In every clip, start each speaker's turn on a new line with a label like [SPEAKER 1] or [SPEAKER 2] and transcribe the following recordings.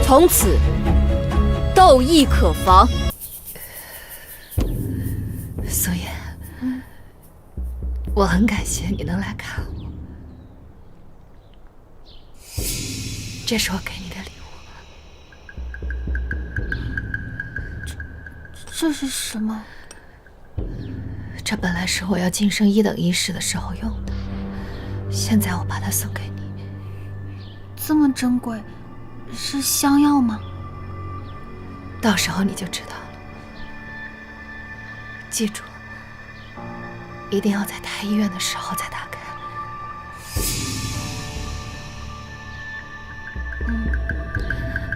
[SPEAKER 1] 从此斗亦可防。
[SPEAKER 2] 苏叶，我很感谢你能来看我，这是我给你的礼物。
[SPEAKER 3] 这是什么？
[SPEAKER 2] 这本来是我要晋升1等医师的时候用的，现在我把它送给你。
[SPEAKER 3] 这么珍贵，是香药吗？
[SPEAKER 2] 到时候你就知道了。记住，一定要在太医院的时候再打开。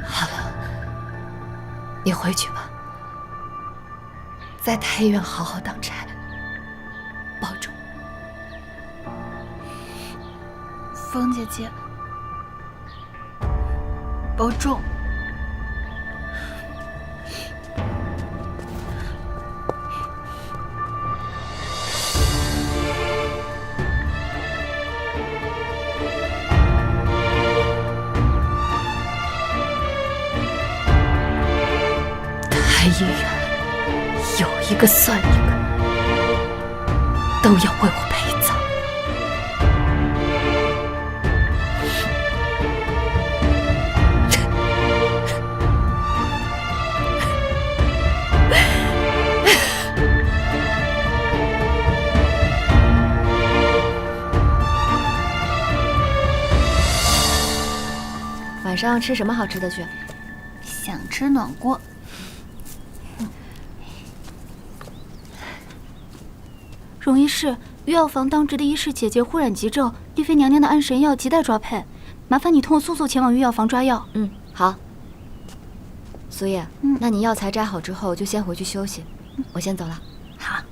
[SPEAKER 2] 好了，你回去吧，在太医院好好当差，保重。
[SPEAKER 3] 风姐姐，保重。
[SPEAKER 2] 太医院有一个算一个，都要为我陪葬。
[SPEAKER 1] 晚上吃什么好吃的去？
[SPEAKER 3] 想吃暖锅。荣医师，御药房当值的医师姐姐忽染急症，丽妃娘娘的安神药亟待抓配，麻烦你同我速速前往御药房抓药。
[SPEAKER 1] 好。苏叶，那你药材摘好之后就先回去休息，我先走了。
[SPEAKER 3] 好。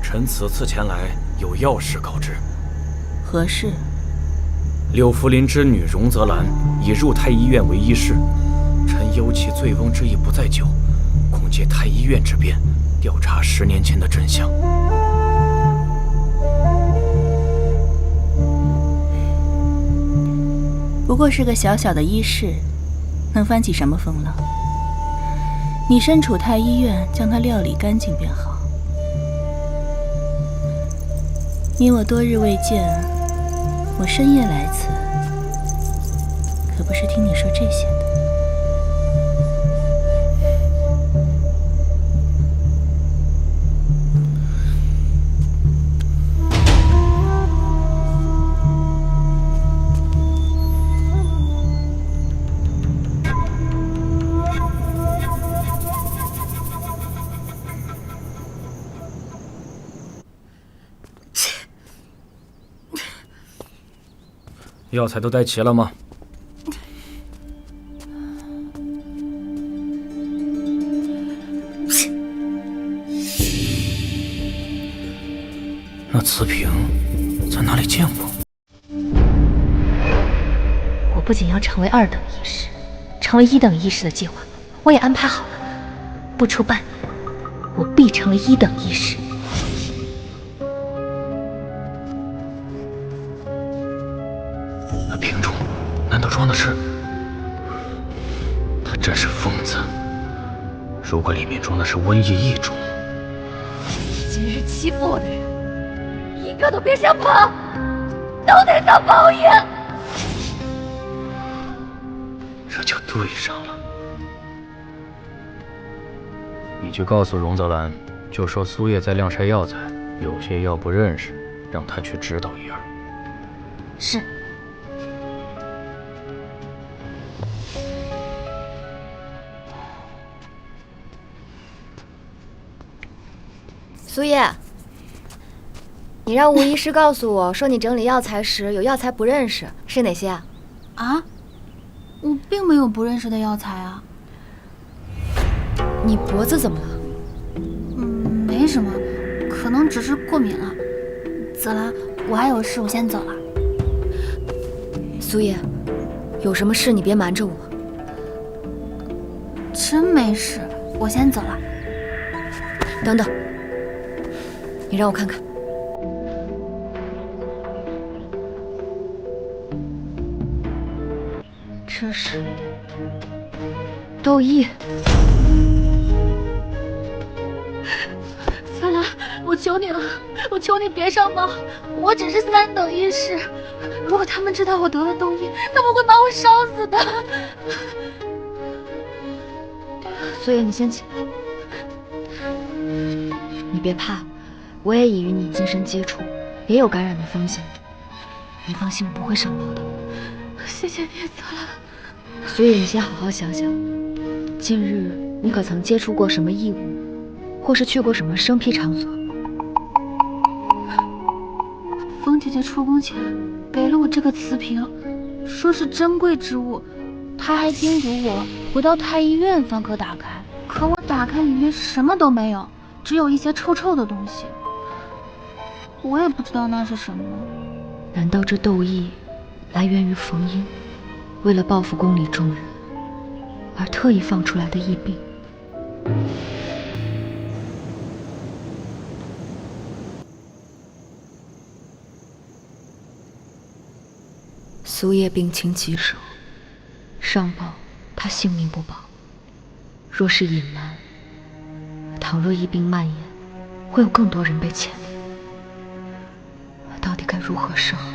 [SPEAKER 4] 臣此次前来有要事告知。
[SPEAKER 5] 何事？
[SPEAKER 4] 柳福林之女荣泽兰已入太医院为医师，臣忧其醉翁之意不在酒，恐借太医院之便调查10年前的真相。
[SPEAKER 5] 不过是个小小的医事，能翻起什么风浪？你身处太医院，将它料理干净便好。你我多日未见，我深夜来此，可不是听你说这些的。
[SPEAKER 4] 药材都带齐了吗？那瓷瓶在哪里见过？
[SPEAKER 2] 我不仅要成为2等医师，成为1等医师的计划我也安排好了，不出半年，我必成了一等一士。
[SPEAKER 4] 那瓶中难道装的是？他真是疯子！如果里面装的是瘟疫异种，
[SPEAKER 2] 今日欺负我的人，一个都别想跑，都得遭报应。
[SPEAKER 4] 这就对上了。你去告诉荣泽兰，就说苏叶在晾晒药材，有些药不认识，让他去指导一二。
[SPEAKER 3] 是。
[SPEAKER 1] 苏叶，你让吴医师告诉我说，你整理药材时有药材不认识，是哪些啊？
[SPEAKER 3] 啊？我并没有不认识的药材啊。
[SPEAKER 1] 你脖子怎么了？
[SPEAKER 3] 没什么，可能只是过敏了。泽兰，我还有事，我先走了。
[SPEAKER 1] 苏叶，有什么事你别瞒着我。
[SPEAKER 3] 真没事，我先走了。
[SPEAKER 1] 等等，你让我看看。这是窦翳。
[SPEAKER 3] 泽兰，我求你了，我求你别上报，我只是3等一士。如果他们知道我得了窦翳，他们会把我烧死的。
[SPEAKER 1] 苏叶，你先起来。你别怕，我也已与你近身接触，也有感染的风险。你放心，我不会上报的。
[SPEAKER 3] 谢谢你，泽兰。
[SPEAKER 1] 苏叶，你先好好想想，近日你可曾接触过什么异物，或是去过什么生僻场所？
[SPEAKER 3] 风姐姐出宫前给了我这个瓷瓶，说是珍贵之物，她还叮嘱我回到太医院方可打开。可我打开里面什么都没有，只有一些臭臭的东西，我也不知道那是什么。
[SPEAKER 1] 难道这窦翳来源于冯英为了报复宫里众人而特意放出来的疫病？苏叶病情棘手，上报他性命不保。若是隐瞒，倘若疫病蔓延，会有更多人被牵连。到底该如何是好？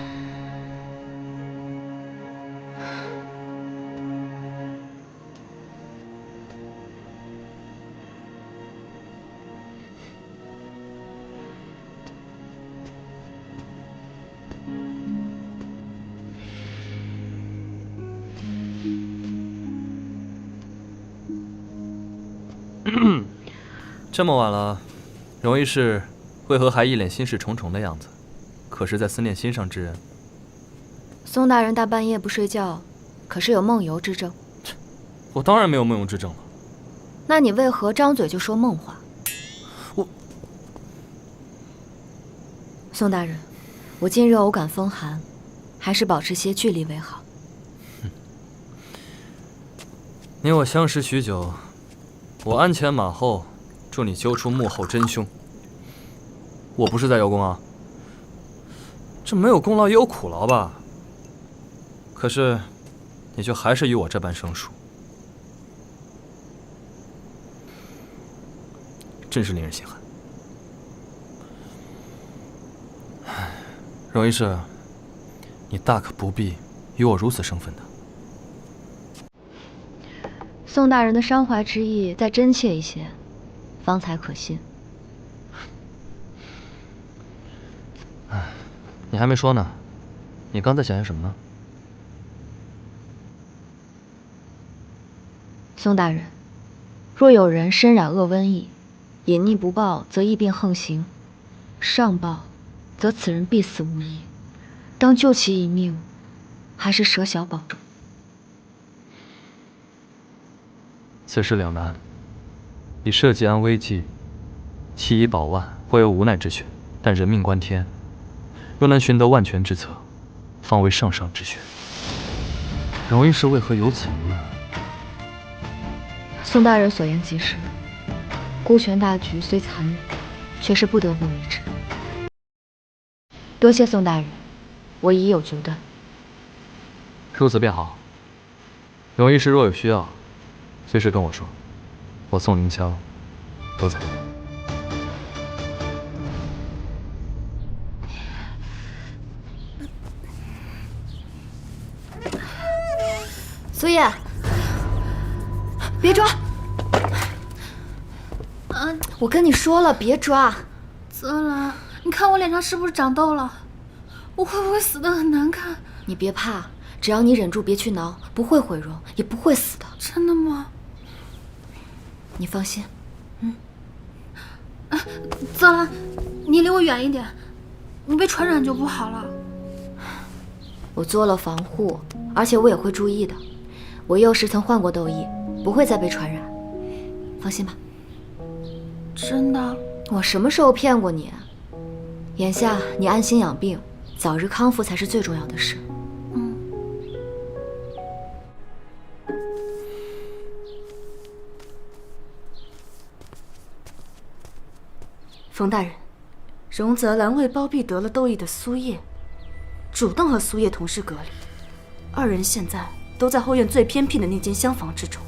[SPEAKER 6] 这么晚了，容易是为何还一脸心事重重的样子？可是在思念心上之人？
[SPEAKER 1] 宋大人大半夜不睡觉，可是有梦游之症？
[SPEAKER 6] 我当然没有梦游之症了。
[SPEAKER 1] 那你为何张嘴就说梦话？宋大人，我近日偶感风寒，还是保持些距离为好。
[SPEAKER 6] 你我相识许久，我鞍前马后，助你揪出幕后真凶。我不是在邀功啊，这没有功劳也有苦劳吧？可是，你却还是与我这般生疏，真是令人心寒。容医师，你大可不必与我如此生分的。
[SPEAKER 1] 宋大人的伤怀之意再真切一些，方才可信。
[SPEAKER 6] 你还没说呢，你刚在想些什么呢？
[SPEAKER 1] 宋大人，若有人身染恶瘟疫，隐匿不报，则疫病横行；上报，则此人必死无疑。当救其一命，还是舍小保重。
[SPEAKER 6] 此事两难，以社稷安危计，其以保万，颇有无奈之选。但人命关天，若能寻得万全之策，方为上上之选。容医师为何有此疑问？
[SPEAKER 1] 宋大人所言极是，顾全大局虽残忍，却是不得不为之。多谢宋大人，我已有决断。
[SPEAKER 6] 如此便好。永义师若有需要，随时跟我说，我宋凌霄都在。
[SPEAKER 2] 苏叶，别抓！我跟你说了，别抓。
[SPEAKER 3] 泽兰，你看我脸上是不是长痘了？我会不会死得很难看？
[SPEAKER 2] 你别怕，只要你忍住，别去挠，不会毁容，也不会死的。
[SPEAKER 3] 真的吗？
[SPEAKER 2] 你放心。
[SPEAKER 3] 泽兰，你离我远一点，你被传染就不好了。
[SPEAKER 2] 我做了防护，而且我也会注意的。我幼时曾患过痘疫，不会再被传染，放心吧。
[SPEAKER 3] 真的？
[SPEAKER 2] 我什么时候骗过你？眼下你安心养病，早日康复才是最重要的事。
[SPEAKER 7] 冯大人，荣泽兰为包庇得了痘疫的苏叶，主动和苏叶同室隔离，二人现在都在后院最偏僻的那间厢房之中。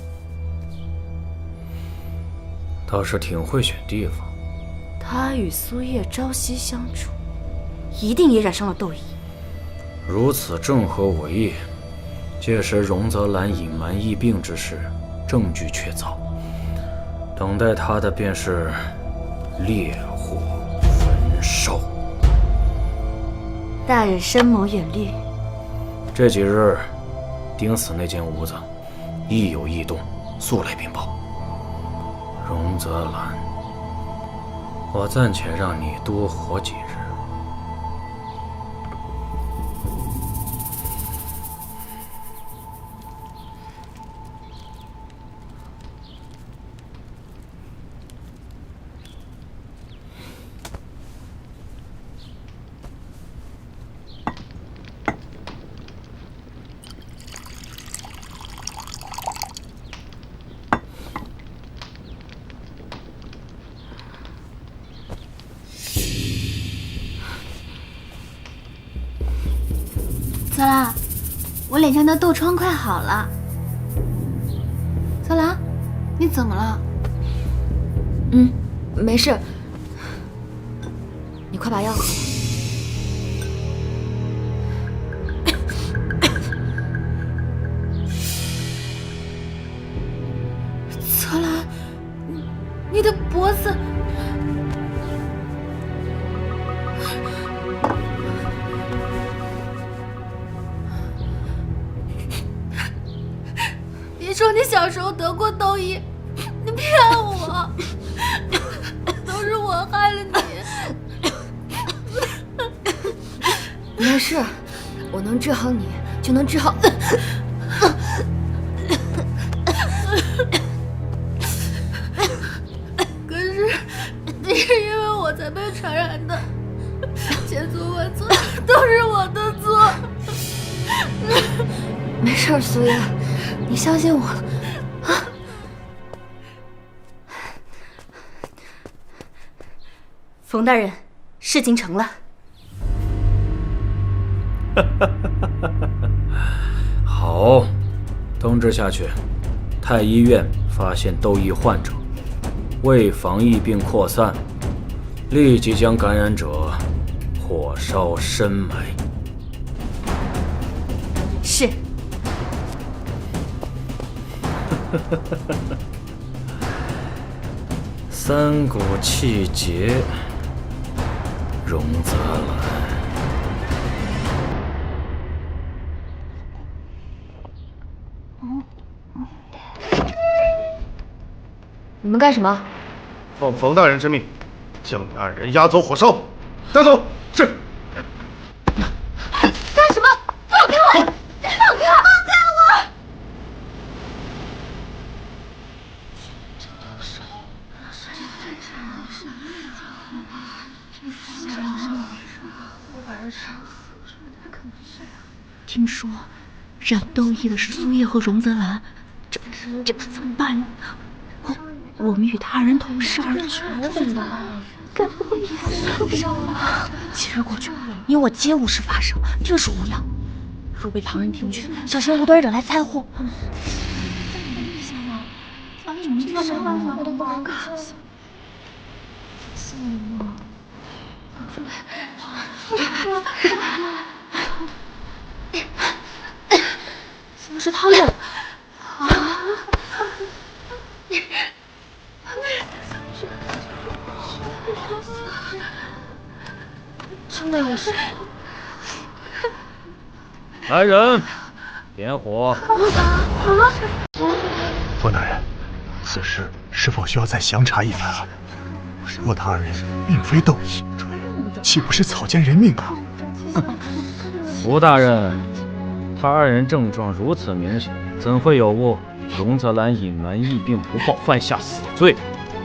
[SPEAKER 4] 倒是挺会选地方。
[SPEAKER 7] 他与苏叶朝夕相处，一定也染上了痘疫。
[SPEAKER 4] 如此正合我意。届时荣泽兰隐瞒疫病之事，证据确凿，等待他的便是烈火焚烧。
[SPEAKER 7] 大人深谋远虑。
[SPEAKER 4] 这几日盯死那间屋子，一有异动，速来禀报。荣泽兰，我暂且让你多活几日。
[SPEAKER 3] 泽兰，我脸上的痘疮快好了。泽兰，你怎么了？
[SPEAKER 2] 没事，你快把药喝。
[SPEAKER 3] 泽兰，你的脖子……你说你小时候得过痘疫，你骗我，都是我害了你。
[SPEAKER 2] 没事，我能治好你，就能治好。
[SPEAKER 3] 可是你是因为我才被传染的，千错万错都是我的错。
[SPEAKER 2] 没事，苏叶，你相信我啊！
[SPEAKER 7] 冯大人，事情成了。
[SPEAKER 4] 好，通知下去，太医院发现痘疫患者，为防疫病扩散，立即将感染者火烧深埋。
[SPEAKER 7] 是。
[SPEAKER 4] 三股气节，荣泽兰。
[SPEAKER 1] 你们干什么？
[SPEAKER 8] 奉冯大人之命，将你二人押走火烧。带走。是。
[SPEAKER 3] 干什么？放开我！放开我！
[SPEAKER 1] 听说染痘疫的是苏叶和荣泽兰，这怎么办呀？
[SPEAKER 3] 我们与他人同是二人吧？该不会也受伤吧？今日过去，你我皆无事发生，定是无恙。若被旁人听去，小心无端惹来灾祸。怎么是他呀？真的有事？
[SPEAKER 4] 来人，点火！
[SPEAKER 9] 冯大人，此事是否需要再详查一番啊？莫大二人并非斗义，岂不是草菅人命啊？
[SPEAKER 4] 吴大人，他二人症状如此明显，怎会有误？荣泽兰隐瞒疫病不报，犯下死罪。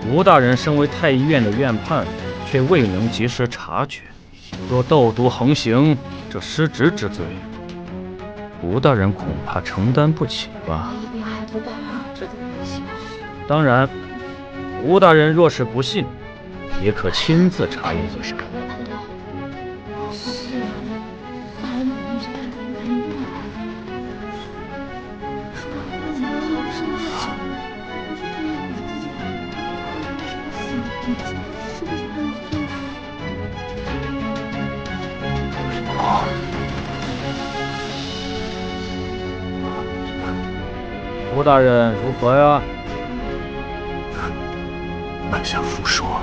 [SPEAKER 4] 吴大人身为太医院的院判，却未能及时察觉，若斗毒横行，这失职之罪，吴大人恐怕承担不起吧。当然，吴大人若是不信，也可亲自查验一下。吴大人如何呀？
[SPEAKER 9] 满想复说，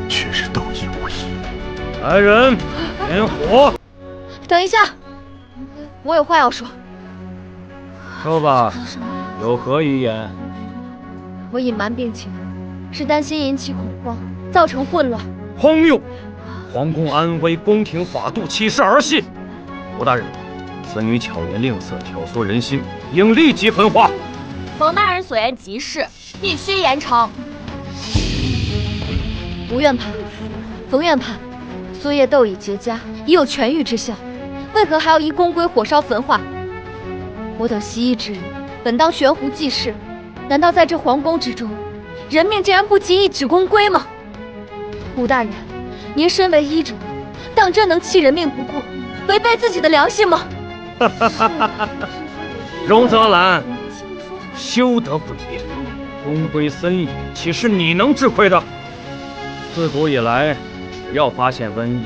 [SPEAKER 9] 确实斗义无益。
[SPEAKER 4] 来人，点火！
[SPEAKER 7] 等一下，我有话要说。
[SPEAKER 4] 说吧，有何遗言？
[SPEAKER 7] 我隐瞒病情，是担心引起恐慌，造成混乱。
[SPEAKER 4] 荒谬！皇宫安危，宫廷法度，岂是儿戏？吴大人，此女巧言令色，挑唆人心，应立即焚化。
[SPEAKER 3] 冯大人所言极是，必须严惩。
[SPEAKER 7] 吴院判，冯院判，苏叶斗已结痂，已有痊愈之效，为何还要移宫规火烧焚化？我等习医之人，本当悬壶济世，难道在这皇宫之中，人命竟然不及一纸宫规吗？吴大人，您身为医者，当真能弃人命不顾，违背自己的良心吗？
[SPEAKER 4] 荣泽兰，休得诡辩，宫规森严，岂是你能智慧的？自古以来，只要发现瘟疫，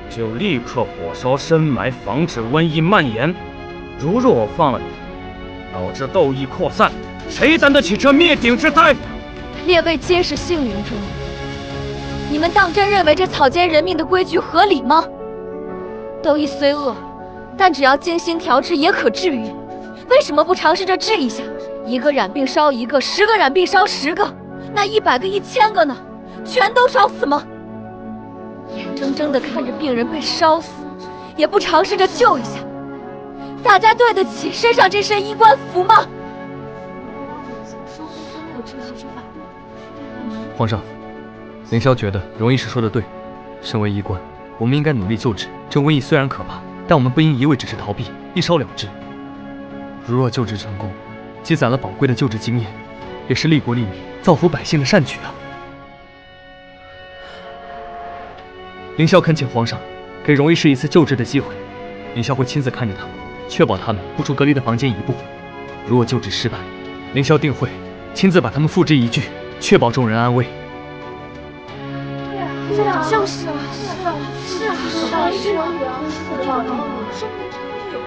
[SPEAKER 4] 就立刻火烧深埋，防止瘟疫蔓延。如若我放了你，导致斗疫扩散，谁担得起这灭顶之灾？
[SPEAKER 7] 列位皆是幸运中人，你们当真认为这草菅人命的规矩合理吗？斗疫虽恶，但只要精心调治也可治愈。为什么不尝试着治一下？一个染病烧一个，10个染病烧10个，那100个、1000个呢？全都烧死吗？眼睁睁地看着病人被烧死，也不尝试着救一下，大家对得起身上这身医官服吗？
[SPEAKER 6] 皇上，凌霄觉得荣医师说的对，身为医官，我们应该努力救治。这瘟疫虽然可怕，但我们不应一味只是逃避，一烧了之。如若救治成功，积攒了宝贵的救治经验，也是利国利民、造福百姓的善举啊！凌霄恳请皇上给荣医师一次救治的机会，凌霄会亲自看着他们，确保他们不出隔离的房间一步。如果救治失败，凌霄定会亲自把他们付之一炬，确保众人安危。
[SPEAKER 3] 就是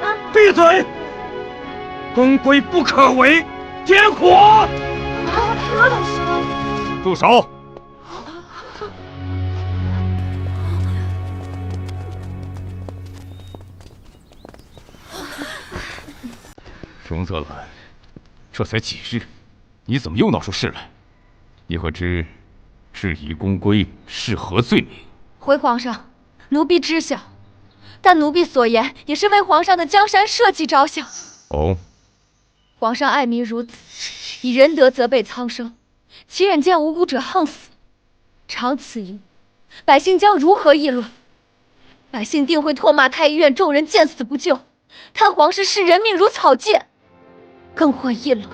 [SPEAKER 3] 啊，
[SPEAKER 4] 闭嘴！宫规不可违，点火！住手！
[SPEAKER 10] 荣泽兰，这才几日，你怎么又闹出事来？你可知质疑宫规是何罪名？
[SPEAKER 7] 回皇上，奴婢知晓，但奴婢所言也是为皇上的江山社稷着想。
[SPEAKER 10] 哦，
[SPEAKER 7] 皇上爱民如子，以仁德责备苍生，岂忍见无辜者横死？长此以往，百姓将如何议论？百姓定会唾骂太医院众人见死不救，叹皇室视人命如草芥，更会议论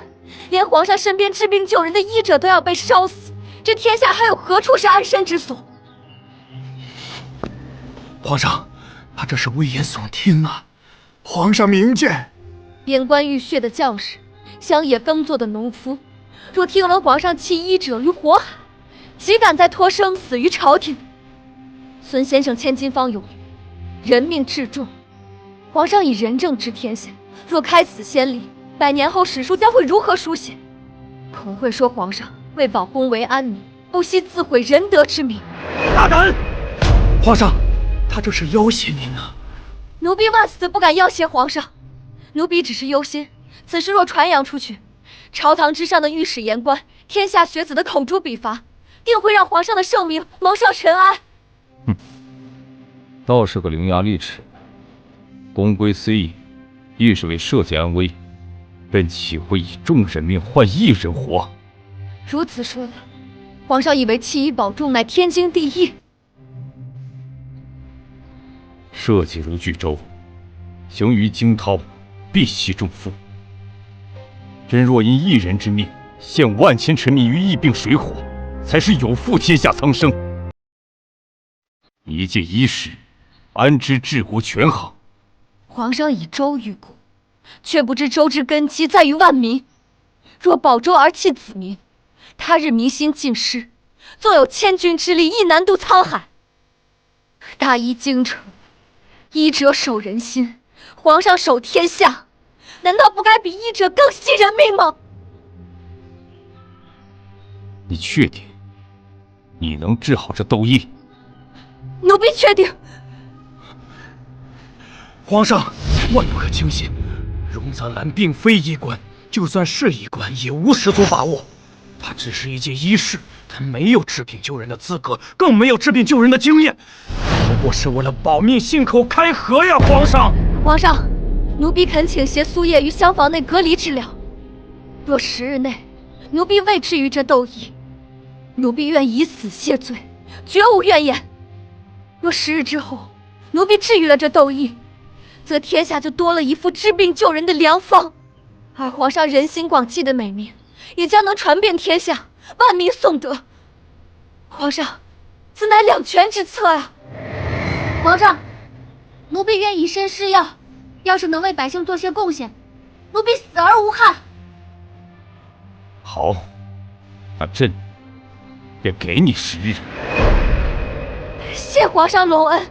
[SPEAKER 3] 连皇上身边治病救人的医者都要被烧死，这天下还有何处是安身之所？
[SPEAKER 9] 皇上，他这是危言耸听啊！皇上明鉴，
[SPEAKER 3] 边关浴血的将士，乡野耕作的农夫，若听闻皇上弃医者于火海，岂敢再托生死于朝廷？孙先生千金方有语，人命至重。皇上以仁政治天下，若开此先例，100年后史书将会如何书写？恐会说皇上为保宫闱安民，不惜自毁仁德之名。
[SPEAKER 9] 大胆！皇上，他这是要挟您啊！
[SPEAKER 3] 奴婢万死不敢要挟皇上，奴婢只是忧心，此事若传扬出去，朝堂之上的御史言官、天下学子的口诛笔伐，定会让皇上的圣明蒙上尘埃。
[SPEAKER 10] 倒是个伶牙俐齿。宫规虽异，亦是为社稷安危，本岂会以众人命换一人活？
[SPEAKER 3] 如此说来，皇上以为弃医保重乃天经地义。
[SPEAKER 10] 社稷如巨舟，行于惊涛，必其重负。真若因一人之命，陷万千臣民于疫病水火，才是有负天下苍生。一介医师，安知治国权衡？
[SPEAKER 3] 皇上以周御国，却不知周之根基在于万民。若保周而弃子民，他日民心尽失，纵有千军之力，亦难渡沧海。大医京城，医者守人心，皇上守天下，难道不该比医者更惜人命吗？
[SPEAKER 10] 你确定你能治好这窦翳？
[SPEAKER 3] 奴婢确定。
[SPEAKER 9] 皇上，万不可轻信，荣泽兰并非医官，就算是医官，也无十足把握。他只是一介医士，他没有治病救人的资格，更没有治病救人的经验。不过是为了保命信口开河呀，皇上！
[SPEAKER 3] 皇上，奴婢恳请携苏叶于厢房内隔离治疗。若10日内，奴婢未治愈这窦翳，奴婢愿以死谢罪，绝无怨言。若10日之后，奴婢治愈了这窦翳，则天下就多了一副治病救人的良方，而皇上人心广济的美名也将能传遍天下，万民颂德。皇上，此乃两全之策啊！
[SPEAKER 11] 皇上，奴婢愿以身试药，要是能为百姓做些贡献，奴婢死而无憾。
[SPEAKER 10] 好，那朕便给你10日。
[SPEAKER 3] 谢皇上隆恩。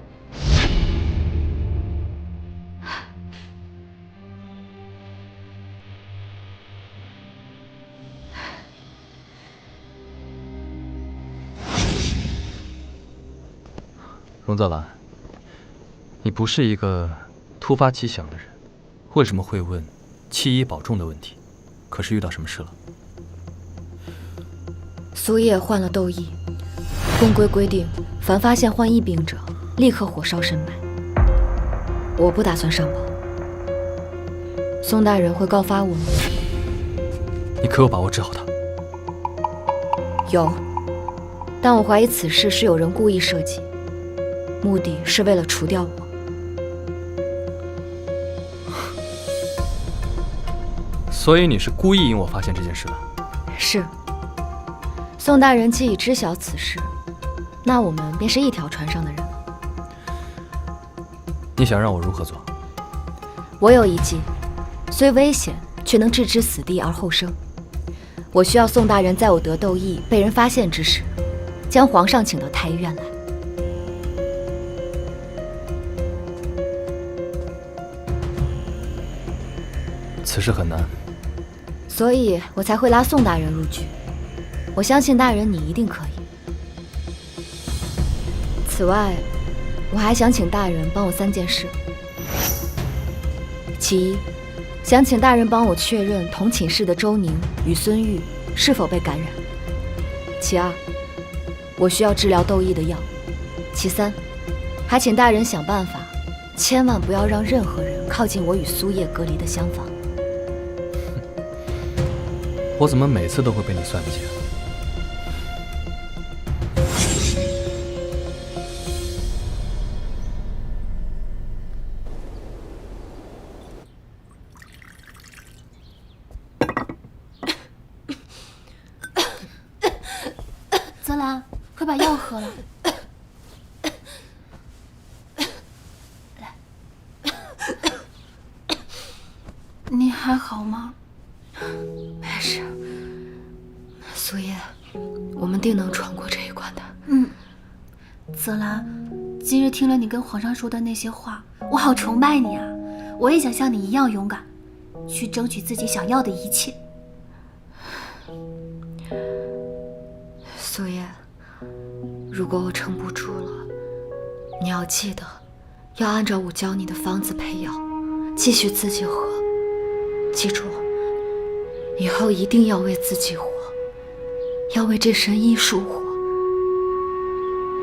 [SPEAKER 6] 荣泽兰，你不是一个突发奇想的人，为什么会问弃医保重的问题？可是遇到什么事了？
[SPEAKER 1] 苏叶患了窦翳，宫规规定，凡发现患疫病者，立刻火烧深埋。我不打算上报，宋大人会告发我吗？
[SPEAKER 6] 你可有把握治好他？
[SPEAKER 1] 有，但我怀疑此事是有人故意设计，目的是为了除掉我。
[SPEAKER 6] 所以你是故意引我发现这件事的？
[SPEAKER 1] 是。宋大人既已知晓此事，那我们便是一条船上的人了。
[SPEAKER 6] 你想让我如何做？
[SPEAKER 1] 我有一计，虽危险，却能置之死地而后生。我需要宋大人在我得窦翳被人发现之时，将皇上请到太医院来。
[SPEAKER 6] 此事很难，
[SPEAKER 1] 所以我才会拉宋大人入局。我相信大人你一定可以。此外，我还想请大人帮我3件事。其一，想请大人帮我确认同寝室的周宁与孙玉是否被感染。其二，我需要治疗窦翳的药。其三，还请大人想办法，千万不要让任何人靠近我与苏叶隔离的厢房。
[SPEAKER 6] 我怎么每次都会被你算计啊？
[SPEAKER 3] 喝了。你还好吗？
[SPEAKER 7] 没事，苏叶，我们定能闯过这一关的。
[SPEAKER 3] 泽兰，今日听了你跟皇上说的那些话，我好崇拜你啊！我也想像你一样勇敢，去争取自己想要的一切。
[SPEAKER 7] 苏叶，如果我撑不住了，你要记得，要按照我教你的方子配药，继续自己喝。记住，以后一定要为自己活，要为这身医术活。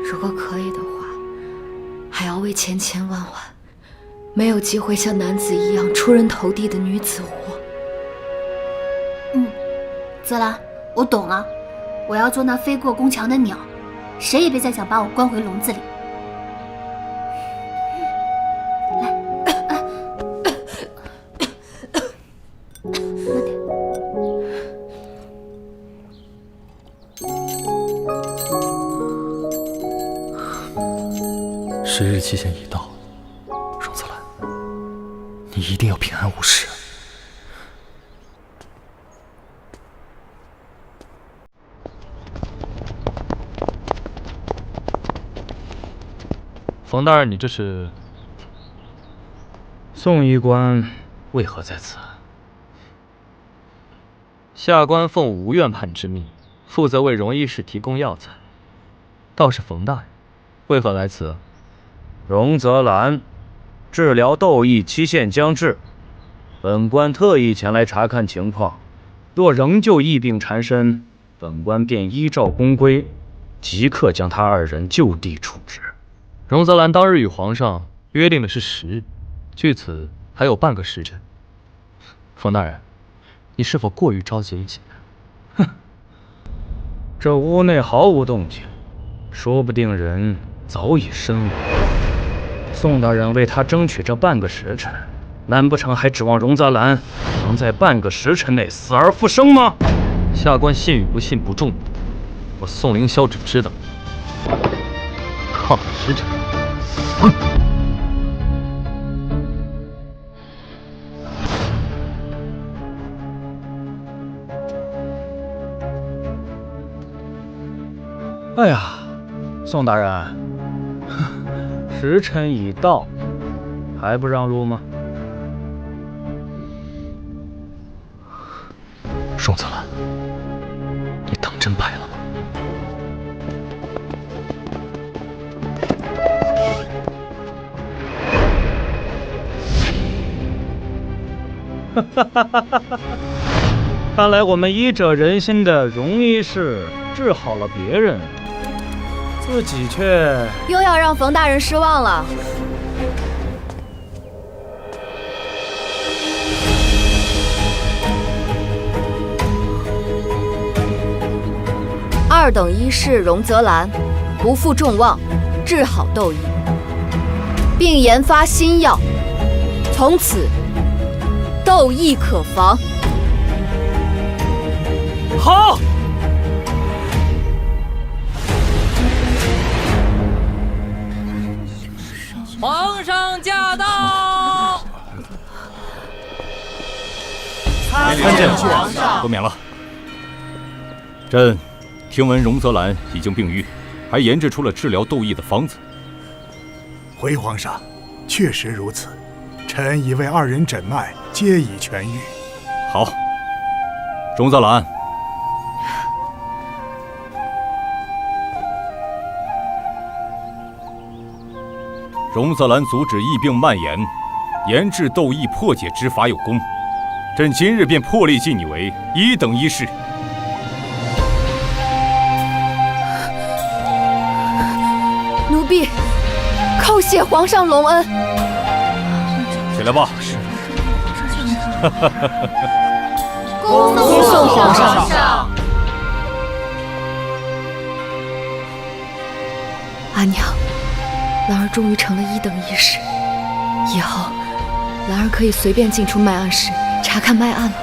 [SPEAKER 7] 如果可以的话，还要为千千万万没有机会像男子一样出人头地的女子活。
[SPEAKER 3] 泽兰，我懂了，我要做那飞过宫墙的鸟，谁也别再想把我关回笼子里。
[SPEAKER 6] 10日期限已到，荣泽兰，你一定要平安无事。冯大人，你这是？
[SPEAKER 4] 宋医官为何在此？
[SPEAKER 6] 下官奉吴院判之命，负责为荣医师提供药材。倒是冯大人，为何来此？
[SPEAKER 4] 荣泽兰，治疗窦疫期限将至，本官特意前来查看情况。若仍旧疫病缠身，本官便依照公规，即刻将他2人就地处置。
[SPEAKER 6] 荣泽兰当日与皇上约定的是10日，距此还有半个时辰。冯大人，你是否过于着急一些？
[SPEAKER 4] 哼，这屋内毫无动静，说不定人早已身亡。宋大人为他争取这半个时辰，难不成还指望荣泽兰能在半个时辰内死而复生吗？
[SPEAKER 6] 下官信与不信不重要，我宋凌霄只知道抗时辰。
[SPEAKER 4] 哎呀，宋大人，时辰已到，还不让路吗？
[SPEAKER 6] 荣泽兰，你当真败了吗？
[SPEAKER 4] 看来我们医者仁心的荣医师治好了别人，自己却
[SPEAKER 7] 又要让冯大人失望了。2等医士荣泽兰不负众望，治好窦疫，并研发新药，从此窦疫可防。
[SPEAKER 4] 好。
[SPEAKER 12] 皇上驾到！
[SPEAKER 10] 参见皇上，都免了。朕听闻荣泽兰已经病愈，还研制出了治疗窦疫的方子。
[SPEAKER 13] 回皇上，确实如此。臣已为2人诊脉，皆已痊愈。
[SPEAKER 10] 好，荣泽兰，荣泽兰阻止疫病蔓延，研制窦疫破解之法有功。朕今日便破例进你为1等医士。
[SPEAKER 7] 奴婢叩谢皇上隆恩。
[SPEAKER 10] 起来吧。
[SPEAKER 7] 恭送皇上。阿娘，兰儿终于成了1等医师，以后兰儿可以随便进出脉案室查看脉案了。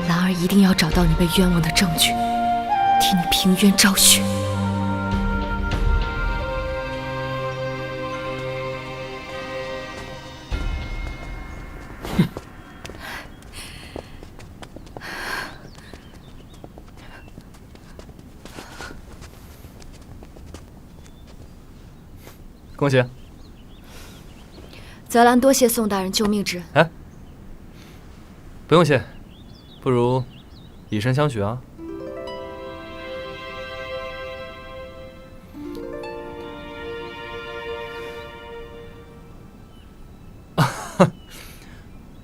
[SPEAKER 7] 兰儿一定要找到你被冤枉的证据，替你平冤昭雪。
[SPEAKER 6] 恭喜。
[SPEAKER 7] 泽兰多谢宋大人救命之恩。
[SPEAKER 6] 哎，不用谢，不如以身相许啊。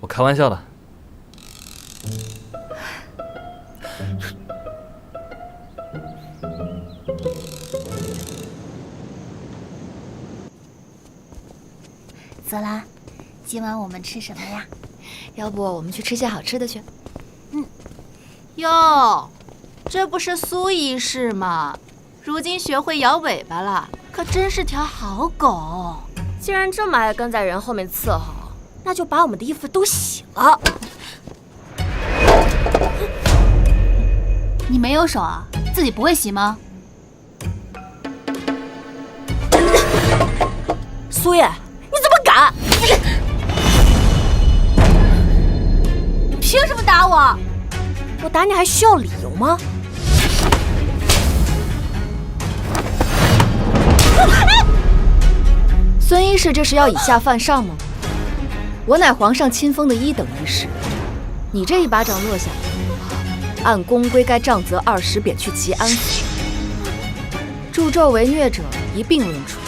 [SPEAKER 6] 我开玩笑的。
[SPEAKER 11] 泽兰，今晚我们吃什么呀？
[SPEAKER 7] 要不我们去吃些好吃的去？
[SPEAKER 2] 哟，这不是苏医师吗？如今学会摇尾巴了，可真是条好狗。
[SPEAKER 14] 既然这么爱跟在人后面伺候，那就把我们的衣服都洗了。
[SPEAKER 11] 你没有手啊？自己不会洗吗？
[SPEAKER 14] 苏叶，你怎么敢？
[SPEAKER 11] 你凭什么打我？
[SPEAKER 14] 我打你还需要理由吗？
[SPEAKER 7] 孙医师这是要以下犯上吗？我乃皇上亲封的1等医师，你这一巴掌落下来，按公规该杖责20贬去吉安府。助纣为虐者一并论处。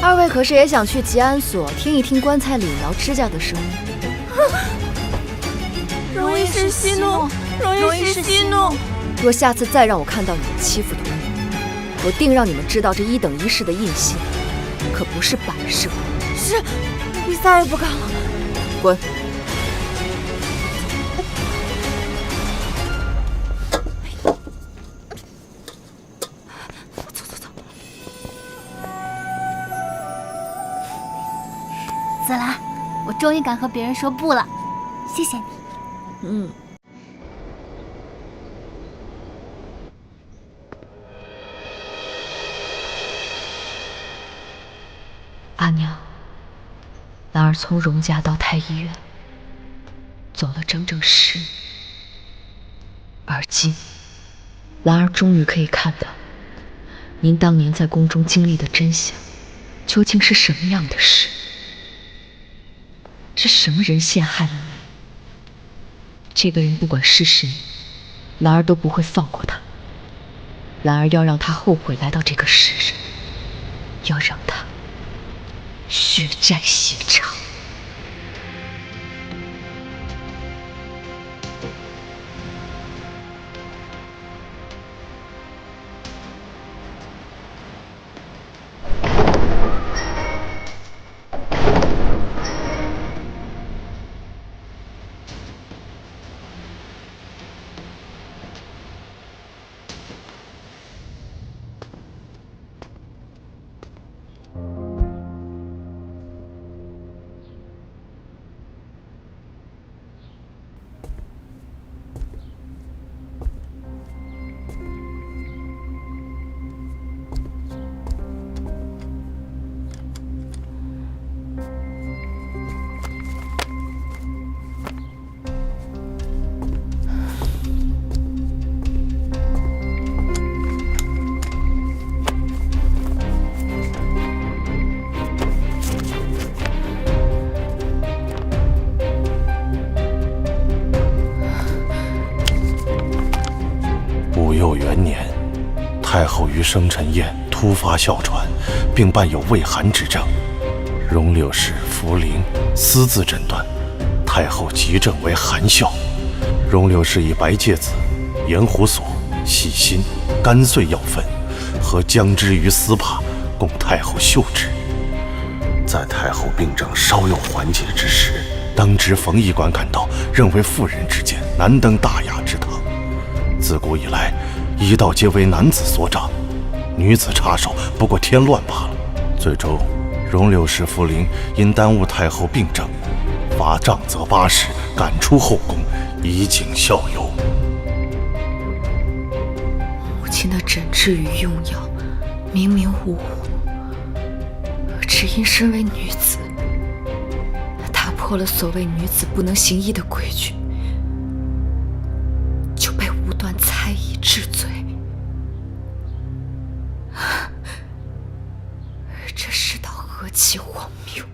[SPEAKER 7] 二位可是也想去吉安所听一听棺材里挠指甲的声音？
[SPEAKER 14] 容医师息怒，容医师息怒。
[SPEAKER 7] 若下次再让我看到你们欺负童女，我定让你们知道这1等医师的印信可不是摆设。
[SPEAKER 14] 是，你再也不敢了。
[SPEAKER 7] 滚！
[SPEAKER 11] 泽兰，我终于敢和别人说不了，谢谢你。
[SPEAKER 1] 阿娘，兰儿从荣家到太医院，走了整整10年，而今，兰儿终于可以看到，您当年在宫中经历的真相，究竟是什么样的事？是什么人陷害了你？这个人不管是谁，兰儿都不会放过他。兰儿要让他后悔来到这个世上，要让他血债血偿。
[SPEAKER 8] 太后于生辰宴突发哮喘，并伴有畏寒之症。荣六氏、茯苓私自诊断，太后急症为寒哮。荣六氏以白芥子、盐胡索、细辛、干碎药粉和姜汁于丝帕，供太后嗅之。在太后病症稍有缓解之时，当值冯医官赶到，认为妇人之间难登大雅之堂。自古以来，医道皆为男子所掌，女子插手不过添乱罢了。最终，荣六氏、茯苓因耽误太后病症，罚杖责80，赶出后宫，以儆效尤。
[SPEAKER 7] 母亲的诊治与用药明明无误，只因身为女子，打破了所谓女子不能行医的规矩，就被无端猜疑治罪。这是其荒谬。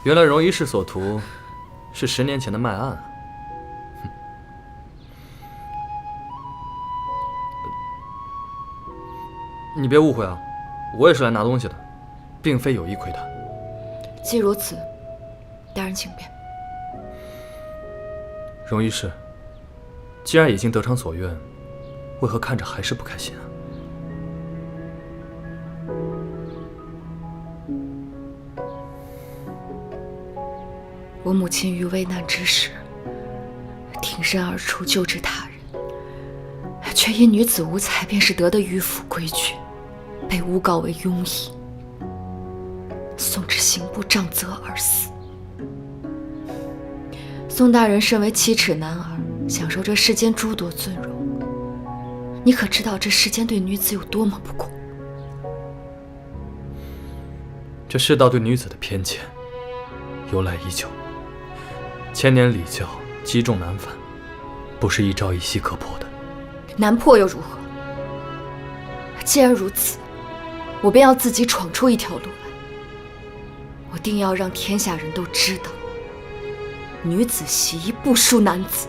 [SPEAKER 6] 原来荣一氏所图是10年前的卖案啊！你别误会啊，我也是来拿东西的，并非有意窥探。
[SPEAKER 7] 既如此，大人请便。
[SPEAKER 6] 荣一氏，既然已经得偿所愿，为何看着还是不开心啊？
[SPEAKER 7] 我母亲于危难之时挺身而出救治他人，却因女子无才，便是得的迂腐规矩，被诬告为庸医，送至刑部杖责而死。宋大人身为7尺男儿，享受这世间诸多尊荣，你可知道这世间对女子有多么不公？
[SPEAKER 6] 这世道对女子的偏见由来已久，千年礼教积重难返，不是一朝一夕可破的。
[SPEAKER 7] 难破又如何？既然如此，我便要自己闯出一条路来。我定要让天下人都知道，女子习医不输男子。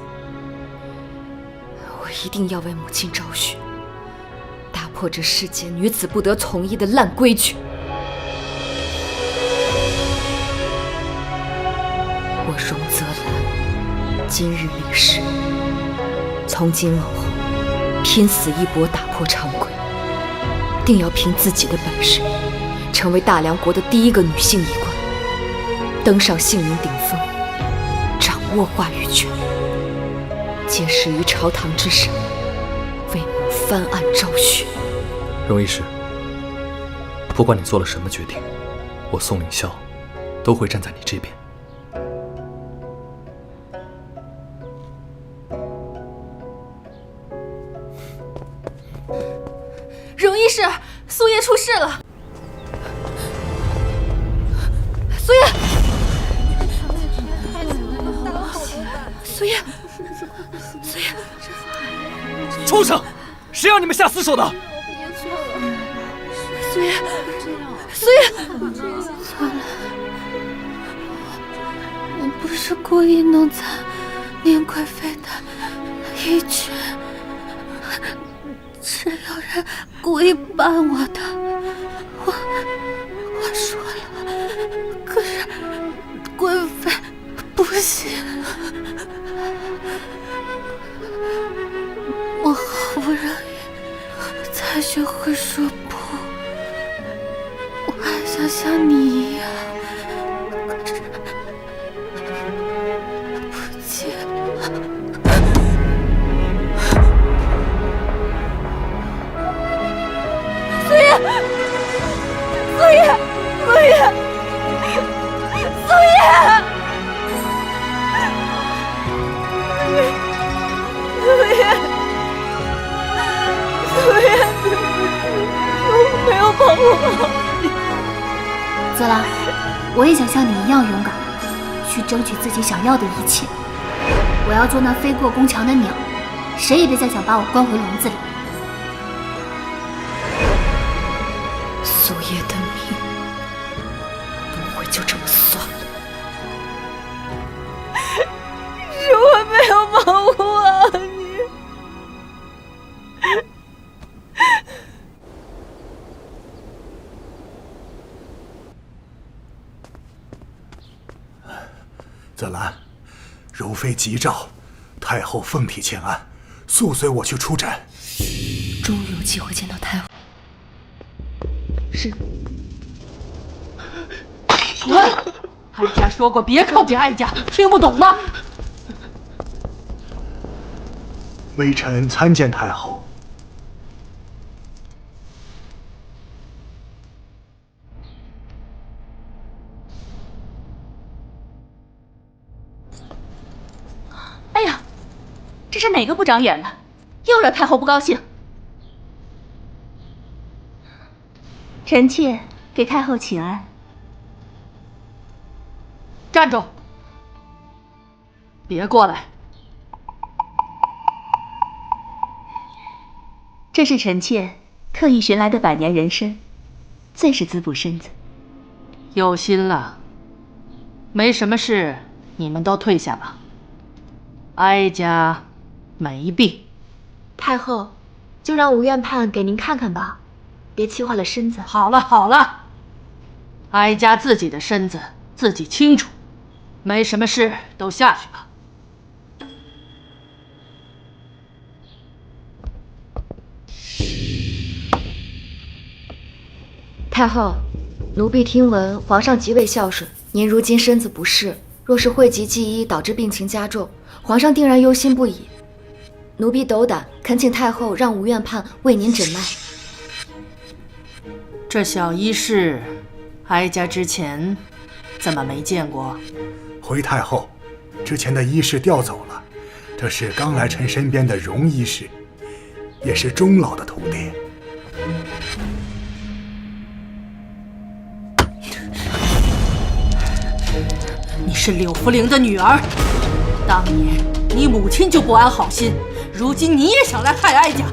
[SPEAKER 7] 我一定要为母亲昭雪，打破这世间女子不得从医的烂规矩。我荣泽兰今日立誓，从今往后拼死一搏，打破常规，定要凭自己的本事，成为大梁国的第一个女性医官，登上姓名顶峰，掌握话语权，结识于朝堂之上，为母翻案昭雪。
[SPEAKER 6] 荣医师，不管你做了什么决定，我宋凌霄都会站在你这边。
[SPEAKER 2] 荣医师，苏叶出事了。苏叶，苏叶，苏叶，
[SPEAKER 9] 畜生！谁让你们下死手的？
[SPEAKER 2] 苏叶，苏叶，
[SPEAKER 3] 算了，我不是故意弄残宁贵妃的一拳，是有人故意绊我的。我说了，可是贵妃不信。我好不容易才学会说不，我还想像你一样，可是不接了。
[SPEAKER 2] 苏叶，苏叶，苏叶，苏叶，苏叶，苏叶，我没有保护好你。
[SPEAKER 11] 泽兰，我也想像你一样勇敢，去争取自己想要的一切。我要做那飞过宫墙的鸟，谁也别再想把我关回笼子里。
[SPEAKER 7] 苏叶的命不会就这么算了。
[SPEAKER 2] 是我没有保护好你。
[SPEAKER 13] 泽兰，柔妃急召，太后奉体前案，速随我去出诊。
[SPEAKER 7] 终于有机会见到太后。是。
[SPEAKER 15] 滚！哀家说过别靠近哀家，听不懂吗？
[SPEAKER 13] 微臣参见太后。
[SPEAKER 5] 哎呀，这是哪个不长眼的，又惹太后不高兴？臣妾给太后请安。
[SPEAKER 15] 站住！别过来。
[SPEAKER 5] 这是臣妾特意寻来的百年人参，最是滋补身子。
[SPEAKER 15] 有心了。没什么事，你们都退下吧。哀家没病。
[SPEAKER 14] 太后，就让吴院判给您看看吧，别气坏了身子。
[SPEAKER 15] 好了好了，哀家自己的身子自己清楚，没什么事都下去吧。
[SPEAKER 1] 太后，奴婢听闻皇上极为孝顺，您如今身子不适，若是讳疾忌医导致病情加重，皇上定然忧心不已。奴婢斗胆，恳请太后让吴院判为您诊脉。
[SPEAKER 15] 这小医士，哀家之前怎么没见过？
[SPEAKER 13] 回太后，之前的医士调走了，这是刚来臣身边的荣医师，也是钟老的徒弟。
[SPEAKER 15] 你是柳福陵的女儿，当年你母亲就不安好心，如今你也想来害哀家。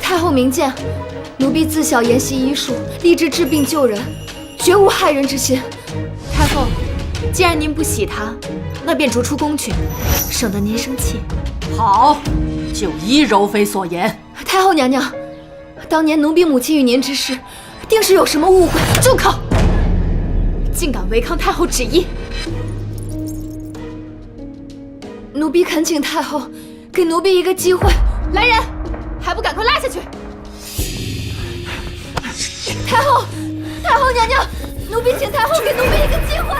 [SPEAKER 1] 太后明鉴，奴婢自小研习医术，立志治病救人，绝无害人之心。
[SPEAKER 14] 太后，既然您不喜他，那便逐出宫去，省得您生气。
[SPEAKER 15] 好，就依柔妃所言。
[SPEAKER 1] 太后娘娘，当年奴婢母亲与您之事，定是有什么误会。住口！竟敢违抗太后旨意！奴婢恳请太后给奴婢一个机会。来人，还不赶快拉下去！太后，太后娘娘，奴婢请太后给奴婢一个机会。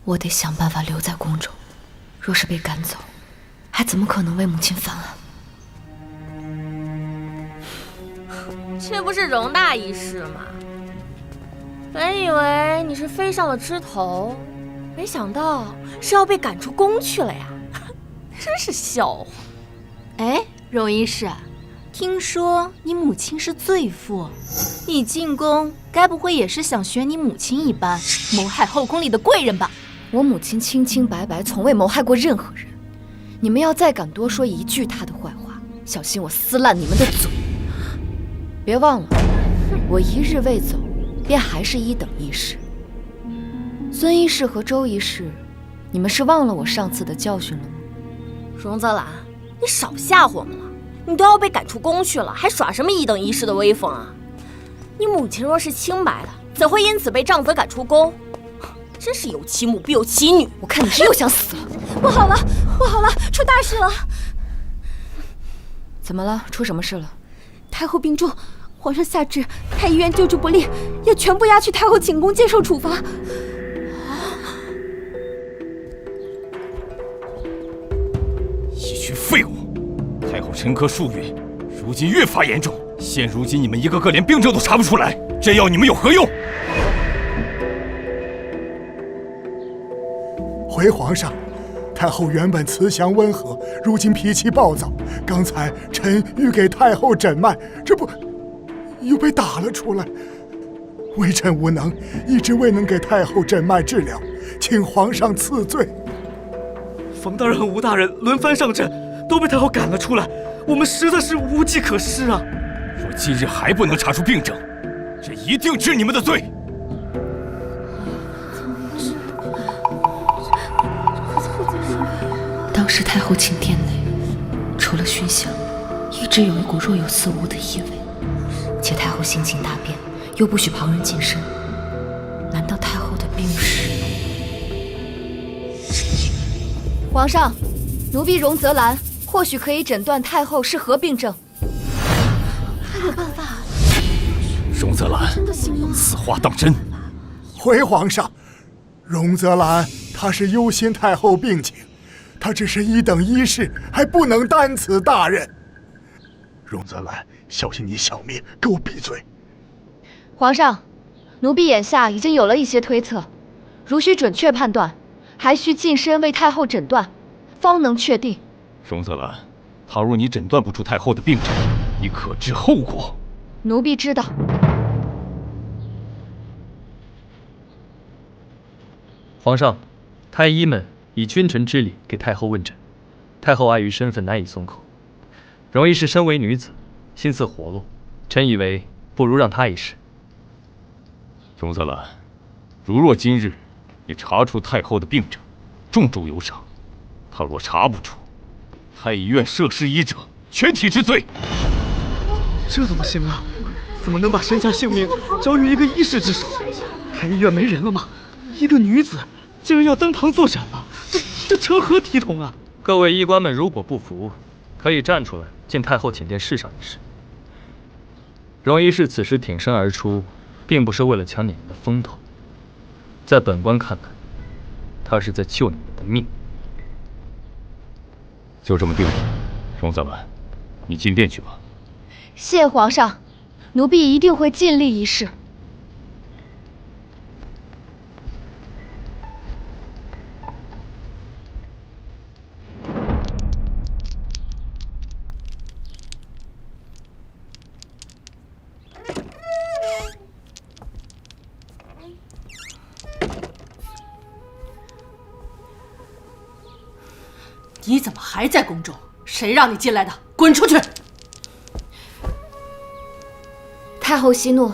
[SPEAKER 1] 我得想办法留在宫中，若是被赶走，还怎么可能为母亲翻案？
[SPEAKER 14] 这不是荣大医师吗？本以为你是飞上了枝头，没想到是要被赶出宫去了呀！真是笑话。
[SPEAKER 16] 哎，荣医师，听说你母亲是罪妇，你进宫该不会也是想学你母亲一般谋害后宫里的贵人吧？
[SPEAKER 1] 我母亲清清白白，从未谋害过任何人。你们要再敢多说一句她的坏话，小心我撕烂你们的嘴！别忘了，我一日未走，便还是一等医师。孙医师和周医师，你们是忘了我上次的教训了吗？
[SPEAKER 14] 荣泽兰，你少吓唬我们了！你都要被赶出宫去了，还耍什么一等医师的威风啊？你母亲若是清白的，怎会因此被杖责赶出宫？真是有其母必有其女！
[SPEAKER 1] 我看你是又想死了！
[SPEAKER 14] 不好了，不好了，出大事了！
[SPEAKER 1] 怎么了？出什么事了？
[SPEAKER 14] 太后病重，皇上下旨，太医院救治不力，要全部押去太后寝宫接受处罚。
[SPEAKER 10] 一群废物！太后沉疴数月，如今越发严重。现如今你们一个个连病症都查不出来，这药你们有何用？
[SPEAKER 13] 回皇上，太后原本慈祥温和，如今脾气暴躁。刚才臣欲给太后诊脉，这不又被打了出来。微臣无能，一直未能给太后诊脉治疗，请皇上赐罪。
[SPEAKER 17] 冯大人和吴大人轮番上阵，都被太后赶了出来，我们实在是无计可施啊！
[SPEAKER 10] 若今日还不能查出病症，这一定治你们的罪。
[SPEAKER 1] 当时太后寝殿内，除了熏香，一直有一股若有似无的异味，且太后性情大变，又不许旁人近身，难道太后的病是？皇上，奴婢荣泽兰或许可以诊断太后是何病症。
[SPEAKER 14] 还有办法？
[SPEAKER 10] 荣泽兰，此话当真？
[SPEAKER 13] 回皇上，荣泽兰他是忧心太后病情，他只是一等医士，还不能担此大任。荣泽兰，小心你小命！给我闭嘴！
[SPEAKER 1] 皇上，奴婢眼下已经有了一些推测，如需准确判断，还需近身为太后诊断，方能确定。
[SPEAKER 10] 荣泽兰，倘若你诊断不出太后的病症，你可知后果？
[SPEAKER 1] 奴婢知道。
[SPEAKER 6] 皇上，太医们以君臣之礼给太后问诊，太后碍于身份难以松口。容医师身为女子，心思活络，臣以为不如让她一试。
[SPEAKER 10] 荣泽兰，如若今日你查出太后的病症，重重有赏；他若查不出，太医院涉事医者全体治罪。
[SPEAKER 17] 这怎么行啊？怎么能把身家性命交于一个医师之手？太医院没人了吗？一个女子竟然要登堂作斩了，这成何体统啊！
[SPEAKER 6] 各位医官们，如果不服，可以站出来进太后寝殿试上一试。荣医师此时挺身而出，并不是为了抢你们的风头，在本官看来，他是在救你们的命。
[SPEAKER 10] 就这么定了，荣泽兰，你进殿去吧。
[SPEAKER 16] 谢皇上，奴婢一定会尽力一试。
[SPEAKER 15] 你怎么还在宫中？谁让你进来的？滚出去！
[SPEAKER 7] 太后息怒，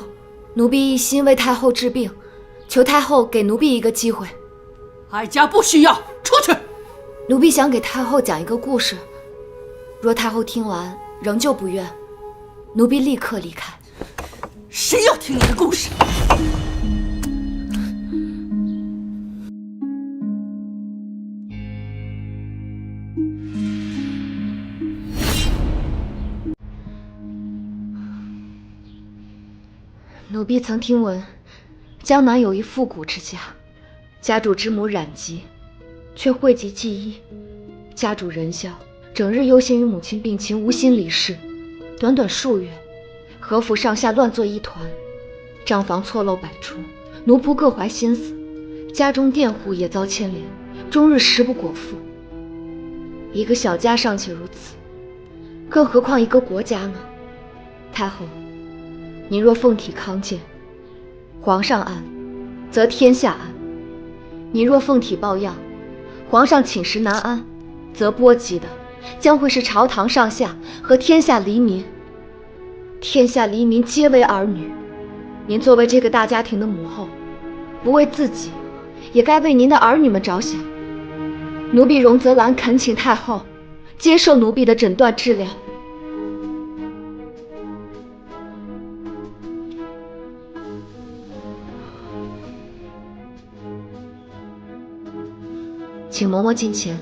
[SPEAKER 7] 奴婢一心为太后治病，求太后给奴婢一个机会。
[SPEAKER 15] 哀家不需要，出去！
[SPEAKER 7] 奴婢想给太后讲一个故事，若太后听完仍旧不愿，奴婢立刻离开。
[SPEAKER 15] 谁要听你的故事？
[SPEAKER 7] 奴婢曾听闻，江南有一富古之家，家主之母染疾，却讳疾忌医。家主仁孝，整日忧心于母亲病情，无心理事。短短数月，和府上下乱作一团，账房错漏百出，奴仆各怀心思，家中佃户也遭牵连，终日食不果腹。一个小家尚且如此，更何况一个国家呢？太后，您若凤体康健，皇上安，则天下安；您若凤体抱恙，皇上寝食难安，则波及的将会是朝堂上下和天下黎民。天下黎民皆为儿女，您作为这个大家庭的母后，不为自己，也该为您的儿女们着想。奴婢荣泽兰恳请太后接受奴婢的诊断治疗。请嬷嬷近前，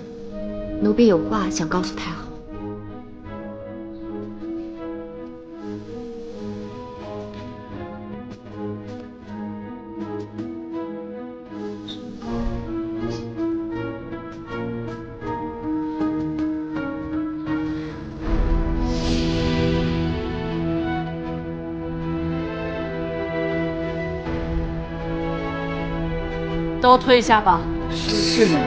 [SPEAKER 7] 奴婢有话想告诉太后。
[SPEAKER 15] 都退下吧。
[SPEAKER 17] 是的。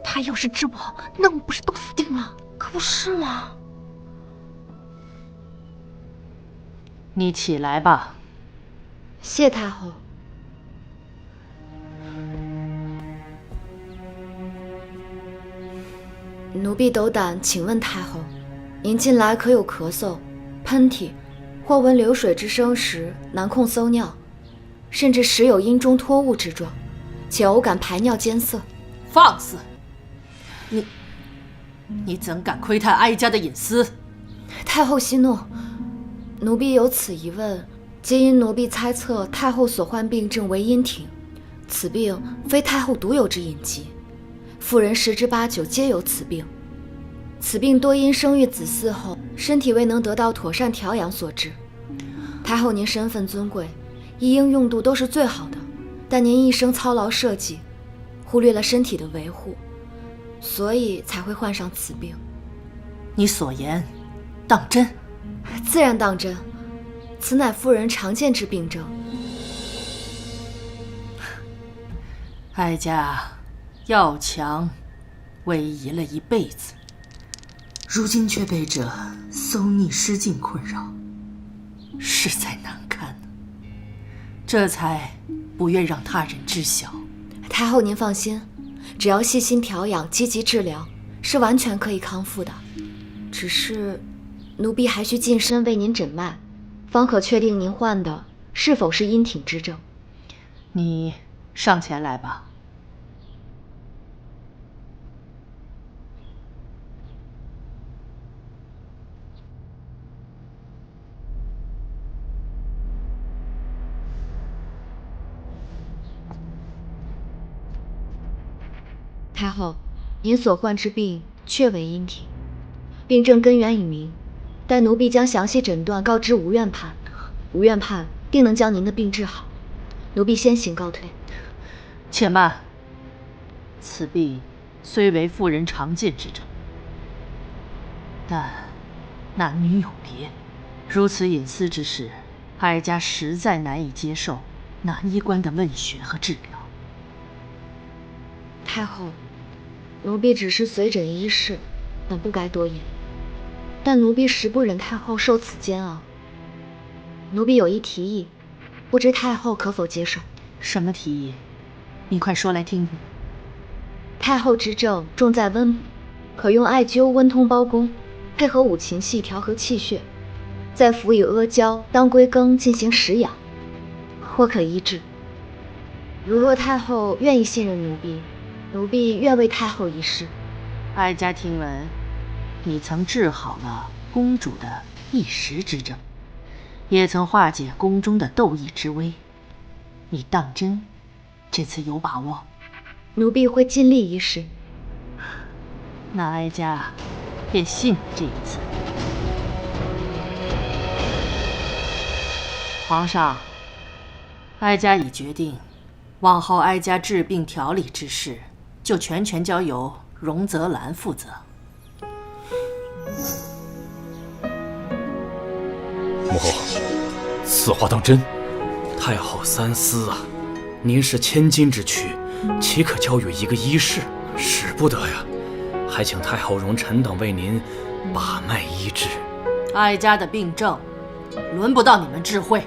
[SPEAKER 3] 他要是治不好，那我们不是都死定了？可不是吗？
[SPEAKER 15] 你起来吧。
[SPEAKER 7] 谢太后。奴婢斗胆请问太后，您近来可有咳嗽、喷嚏，或闻流水之声时难控搜尿，甚至时有阴中脱物之状，且偶感排尿艰涩？
[SPEAKER 15] 放肆！你怎敢窥探哀家的隐私？
[SPEAKER 7] 太后息怒，奴婢有此疑问，皆因奴婢猜测太后所患病症为阴庭，此病非太后独有之隐疾，妇人10之8九皆有此病。此病多因生育子嗣后身体未能得到妥善调养所致。太后您身份尊贵，医应用度都是最好的，但您一生操劳社稷，忽略了身体的维护，所以才会患上此病。
[SPEAKER 15] 你所言当真？
[SPEAKER 7] 自然当真，此乃妇人常见之病症。
[SPEAKER 15] 哀家要强威仪了一辈子，如今却被这搜逆失禁困扰，实在难堪，这才不愿让他人知晓。
[SPEAKER 7] 太后您放心，只要细心调养，积极治疗，是完全可以康复的。只是奴婢还需近身为您诊脉，方可确定您患的是否是阴挺之症。
[SPEAKER 15] 你上前来吧。
[SPEAKER 7] 太后，您所患之病确为阴挺，病症根源已明，待奴婢将详细诊断告知吴院判，吴院判定能将您的病治好。奴婢先行告退。
[SPEAKER 15] 且慢，此病虽为妇人常见之症，但男女有别，如此隐私之事，哀家实在难以接受男医官的问询和治疗。
[SPEAKER 7] 太后，奴婢只是随诊医事，本不该多言。但奴婢实不忍太后受此煎熬。奴婢有一提议，不知太后可否接受？
[SPEAKER 15] 什么提议？你快说来听听。
[SPEAKER 7] 太后之症重在温补，可用艾灸温通包宫，配合五禽戏调和气血，再辅以阿胶、当归羹进行食养，或可医治。如若太后愿意信任奴婢，奴婢愿为太后一试。
[SPEAKER 15] 哀家听闻，你曾治好了公主的一时之症，也曾化解宫中的斗疫之危。你当真这次有把握？
[SPEAKER 7] 奴婢会尽力一试。
[SPEAKER 15] 那哀家便信你这一次。皇上，哀家已决定，往后哀家治病调理之事，就全权交由荣泽兰负责。
[SPEAKER 10] 母后，此话当真？
[SPEAKER 4] 太后三思啊！您是千金之躯，岂可交与一个医士？使不得呀！还请太后容臣等为您把脉医治。
[SPEAKER 15] 哀家的病症，轮不到你们智慧。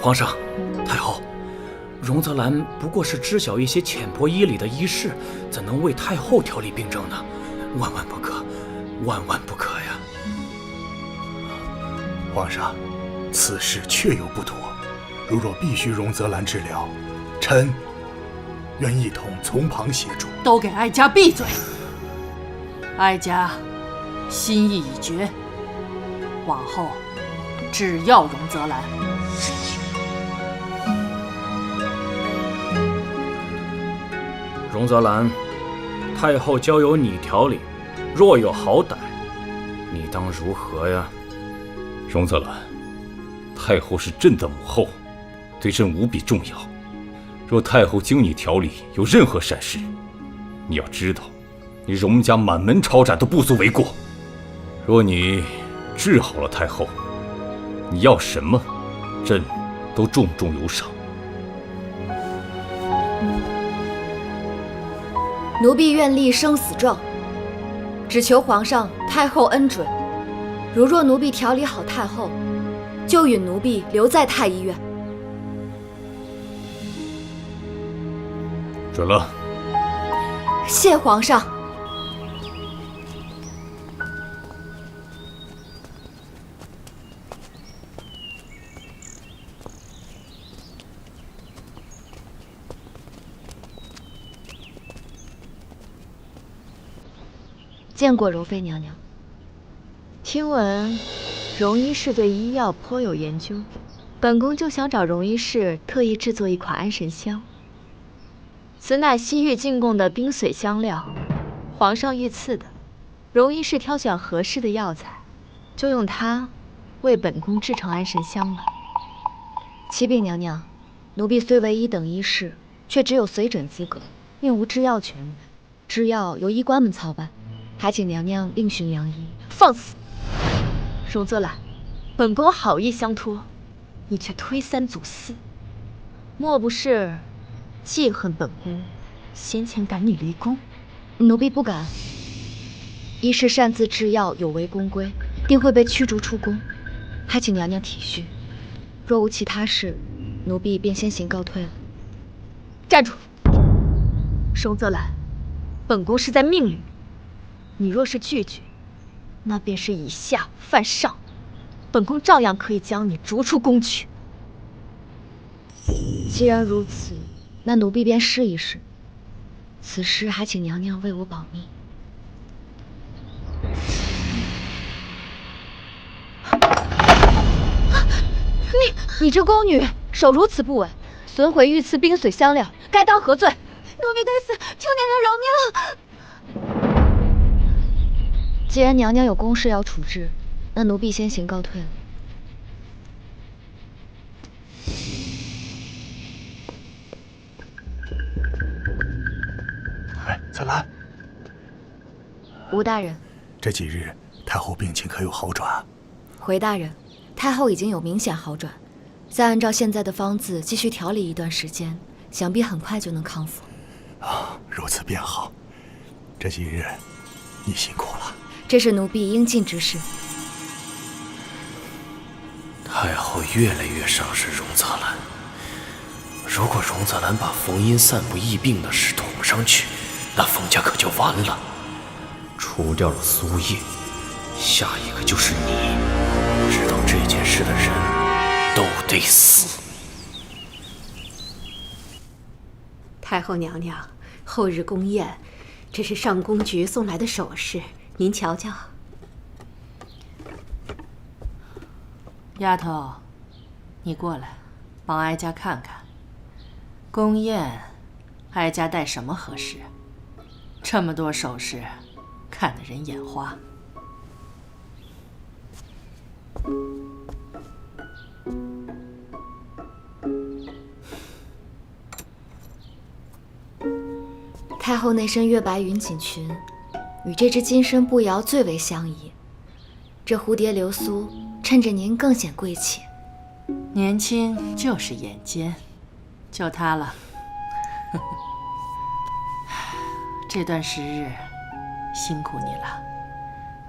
[SPEAKER 4] 皇上，太后，荣泽兰不过是知晓一些浅薄医理的医士，怎能为太后调理病症呢？万万不可，万万不可呀！
[SPEAKER 13] 皇上，此事确有不妥，如若必须荣泽兰治疗，臣愿一同从旁协助。
[SPEAKER 15] 都给哀家闭嘴！哀家心意已决，往后只要荣泽兰。
[SPEAKER 4] 荣泽兰，太后交由你调理，若有好歹，你当如何呀？
[SPEAKER 10] 荣泽兰，太后是朕的母后，对朕无比重要。若太后经你调理有任何闪失，你要知道，你荣家满门抄斩都不足为过。若你治好了太后，你要什么，朕都重重有赏。
[SPEAKER 7] 奴婢愿立生死状，只求皇上、太后恩准。如若奴婢调理好太后，就允奴婢留在太医院。
[SPEAKER 10] 准了。
[SPEAKER 7] 谢皇上。见过柔妃娘娘。
[SPEAKER 1] 听闻荣医师对医药颇有研究，本宫就想找荣医师特意制作一款安神香。此乃西域进贡的冰髓香料，皇上御赐的。荣医师挑选合适的药材，就用它为本宫制成安神香吧。
[SPEAKER 7] 启禀娘娘，奴婢虽为一等医士，却只有随诊资格，并无制药权，制药由医官们操办，还请娘娘另寻良医。
[SPEAKER 1] 放肆！荣泽兰，本宫好意相托，你却推三阻四，莫不是
[SPEAKER 16] 记恨本宫先前赶你离宫。
[SPEAKER 1] 奴婢不敢。一是擅自制药有违宫规，定会被驱逐出宫，还请娘娘体恤。若无其他事，奴婢便先行告退了。
[SPEAKER 16] 站住！荣泽兰，本宫是在命令你，若是拒绝，那便是以下犯上，本宫照样可以将你逐出宫去。
[SPEAKER 1] 既然如此，那奴婢便试一试。此事还请娘娘为我保密。你这宫女手如此不稳，损毁御赐冰髓香料，该当何罪？
[SPEAKER 16] 奴婢该死，求娘娘饶命！
[SPEAKER 1] 既然娘娘有公事要处置，那奴婢先行告退了。
[SPEAKER 13] 哎，泽兰，
[SPEAKER 1] 吴大人，
[SPEAKER 13] 这几日太后病情可有好转？
[SPEAKER 1] 回大人，太后已经有明显好转，再按照现在的方子继续调理一段时间，想必很快就能康复。
[SPEAKER 13] 啊，如此便好。这几日你辛苦了。
[SPEAKER 1] 这是奴婢应尽之事。
[SPEAKER 4] 太后越来越赏识荣泽兰，如果荣泽兰把冯音散布疫病的事捅上去，那冯家可就完了。除掉了苏叶，下一个就是你。知道这件事的人都得死。
[SPEAKER 18] 太后娘娘，后日宫宴，这是上宫局送来的首饰，您瞧瞧。
[SPEAKER 15] 丫头，你过来，帮哀家看看。宫宴，哀家戴什么合适？这么多首饰，看得人眼花。
[SPEAKER 1] 太后那身月白云锦裙，与这只金身步摇最为相宜。这蝴蝶流苏，衬着您更显贵气。
[SPEAKER 15] 年轻就是眼尖，就它了。这段时日辛苦你了，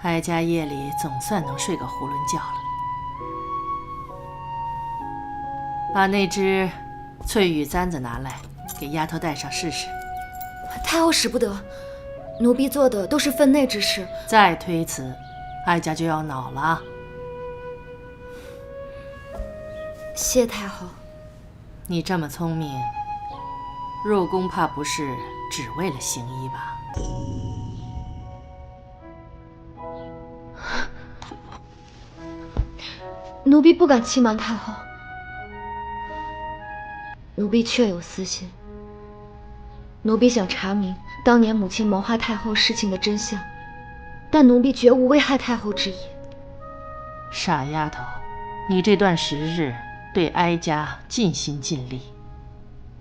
[SPEAKER 15] 哀家夜里总算能睡个囫囵觉了。把那只翠羽簪子拿来，给丫头戴上试试。
[SPEAKER 1] 太后使不得，奴婢做的都是分内之事。
[SPEAKER 15] 再推辞，哀家就要恼了。
[SPEAKER 1] 谢太后。
[SPEAKER 15] 你这么聪明，入宫怕不是只为了行医吧？
[SPEAKER 1] 奴婢不敢欺瞒太后，奴婢确有私心。奴婢想查明当年母亲谋害太后事情的真相，但奴婢绝无危害太后之意。
[SPEAKER 15] 傻丫头，你这段时日对哀家尽心尽力，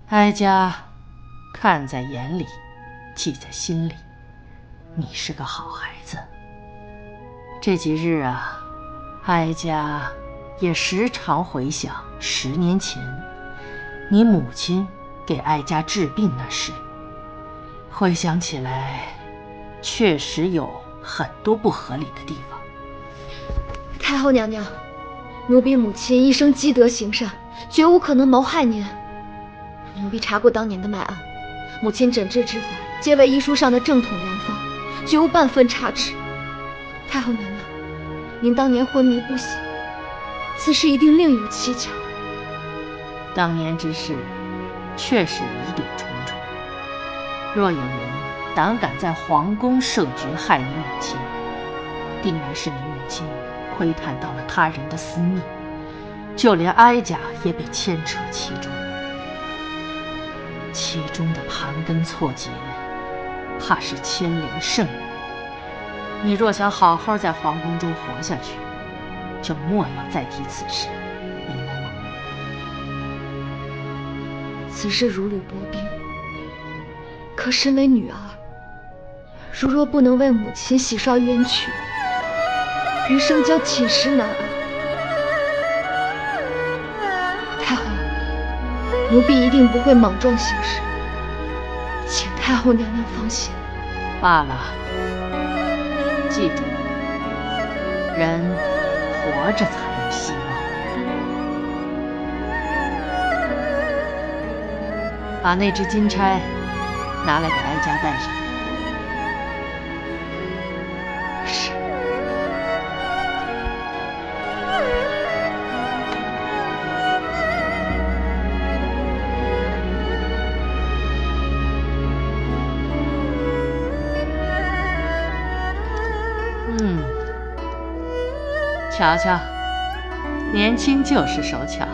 [SPEAKER 15] 哀家看在眼里，记在心里。你是个好孩子。这几日啊，哀家也时常回想10年前你母亲给哀家治病那事，回想起来，确实有很多不合理的地方。
[SPEAKER 1] 太后娘娘，奴婢母亲一生积德行善，绝无可能谋害您。奴婢查过当年的脉案，母亲诊治之法皆为医书上的正统良方，绝无半分差池。太后娘娘，您当年昏迷不醒，此事一定另有蹊跷。
[SPEAKER 15] 当年之事，确实疑点重重。若有人胆敢在皇宫设局害你母亲，定然是你母亲窥探到了他人的私密，就连哀家也被牵扯其中。其中的盘根错节，怕是牵连甚远。你若想好好在皇宫中活下去，就莫要再提此事，明白吗？
[SPEAKER 1] 此事如履薄冰，可身为女儿，如若不能为母亲洗刷冤屈，余生将寝食难安。太后，奴婢一定不会莽撞行事。
[SPEAKER 3] 太后娘娘放心。
[SPEAKER 15] 罢了，记住，人活着才有希望。把那只金钗拿来给哀家戴上。
[SPEAKER 3] 是。
[SPEAKER 15] 瞧瞧，年轻就是手巧。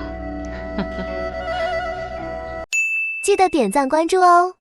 [SPEAKER 11] 记得点赞关注哦。